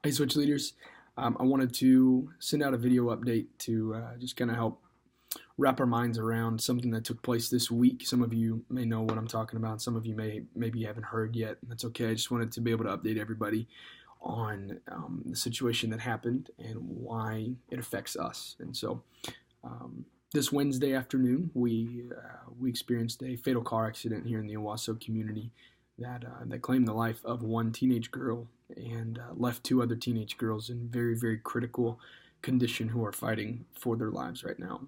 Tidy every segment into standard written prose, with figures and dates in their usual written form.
Hey, Switch Leaders. I wanted to send out a video update to just kind of help wrap our minds around something that took place this week. Some of you may know what I'm talking about. Some of you maybe haven't heard yet. That's okay. I just wanted to be able to update everybody on the situation that happened and why it affects us. And so, this Wednesday afternoon, we experienced a fatal car accident here in the Owasso community that claimed the life of one teenage girl and left two other teenage girls in very critical condition who are fighting for their lives right now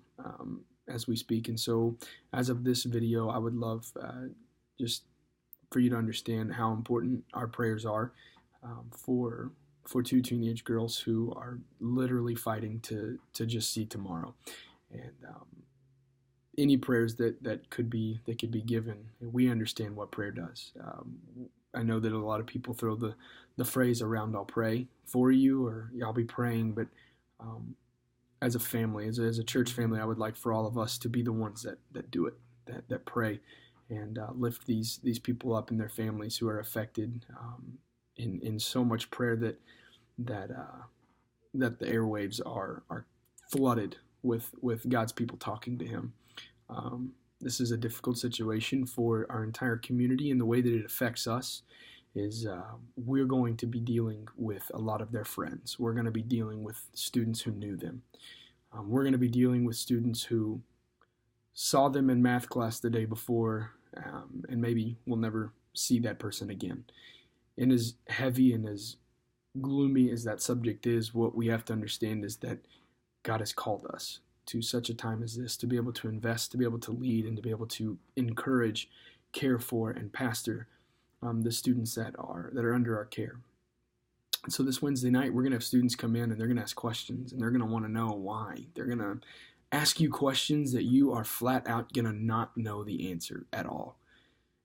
as we speak. And so, as of this video, I would love just for you to understand how important our prayers are for two teenage girls who are literally fighting to just see tomorrow. And any prayers that could be given, we understand what prayer does. I know that a lot of people throw the phrase around, "I'll pray for you," or "I'll be praying," but as a family, as a church family, I would like for all of us to be the ones that do it, that pray and lift these people up and their families who are affected in so much prayer that the airwaves are flooded with God's people talking to Him. This is a difficult situation for our entire community, and the way that it affects us is we're going to be dealing with a lot of their friends. We're going to be dealing with students who knew them. We're going to be dealing with students who saw them in math class the day before, and maybe we'll never see that person again. And as heavy and as gloomy as that subject is, what we have to understand is that God has called us to such a time as this to be able to invest, to be able to lead, and to be able to encourage, care for, and pastor the students that are under our care. And so this Wednesday night, we're going to have students come in and they're going to ask questions, and they're going to want to know why. They're going to ask you questions that you are flat out going to not know the answer at all.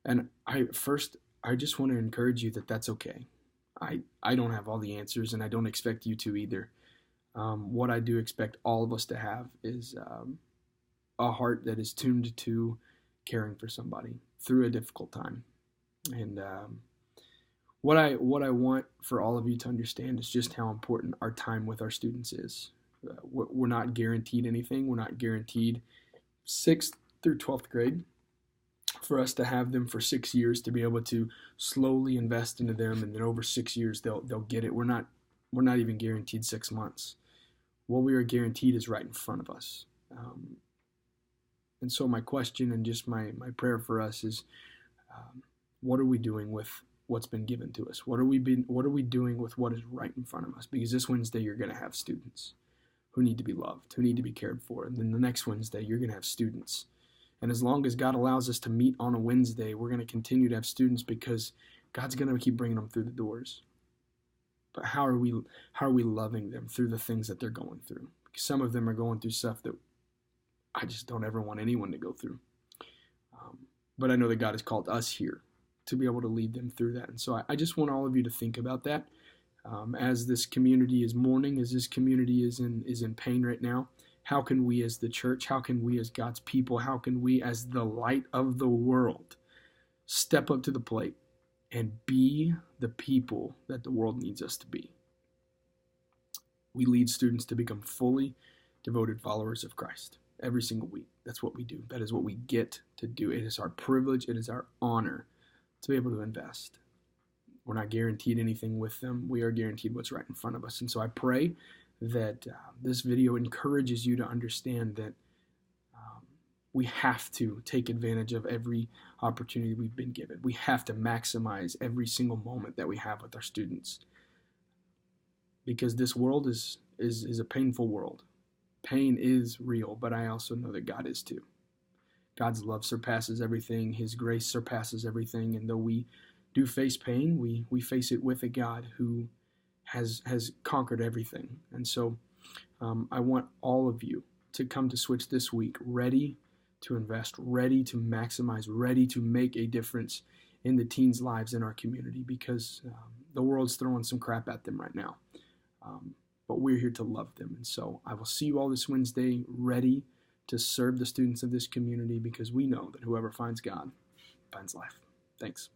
And I just want to encourage you that that's okay. I don't have all the answers, and I don't expect you to either. What I do expect all of us to have is a heart that is tuned to caring for somebody through a difficult time. And what I want for all of you to understand is just how important our time with our students is. We're not guaranteed anything. We're not guaranteed 6th through 12th grade for us to have them for 6 years, to be able to slowly invest into them, and then over 6 years they'll get it. We're not even guaranteed 6 months. What we are guaranteed is right in front of us. And so my question and just my prayer for us is, what are we doing with what's been given to us? What are we doing with what is right in front of us? Because this Wednesday you're going to have students who need to be loved, who need to be cared for. And then the next Wednesday you're going to have students. And as long as God allows us to meet on a Wednesday, we're going to continue to have students because God's going to keep bringing them through the doors. But how are we loving them through the things that they're going through? Because some of them are going through stuff that I just don't ever want anyone to go through. But I know that God has called us here to be able to lead them through that. And so I just want all of you to think about that. As this community is mourning, as this community is in pain right now, how can we as the church, how can we as God's people, how can we as the light of the world step up to the plate and be the people that the world needs us to be? We lead students to become fully devoted followers of Christ every single week. That's what we do. That is what we get to do. It is our privilege. It is our honor to be able to invest. We're not guaranteed anything with them. We are guaranteed what's right in front of us. And so I pray that this video encourages you to understand that we have to take advantage of every opportunity we've been given. We have to maximize every single moment that we have with our students, because this world is a painful world. Pain is real, but I also know that God is too. God's love surpasses everything. His grace surpasses everything. And though we do face pain, we face it with a God who has conquered everything. And so I want all of you to come to Switch this week ready to invest, ready to maximize, ready to make a difference in the teens' lives in our community, because the world's throwing some crap at them right now. But we're here to love them. And so I will see you all this Wednesday ready to serve the students of this community, because we know that whoever finds God finds life. Thanks.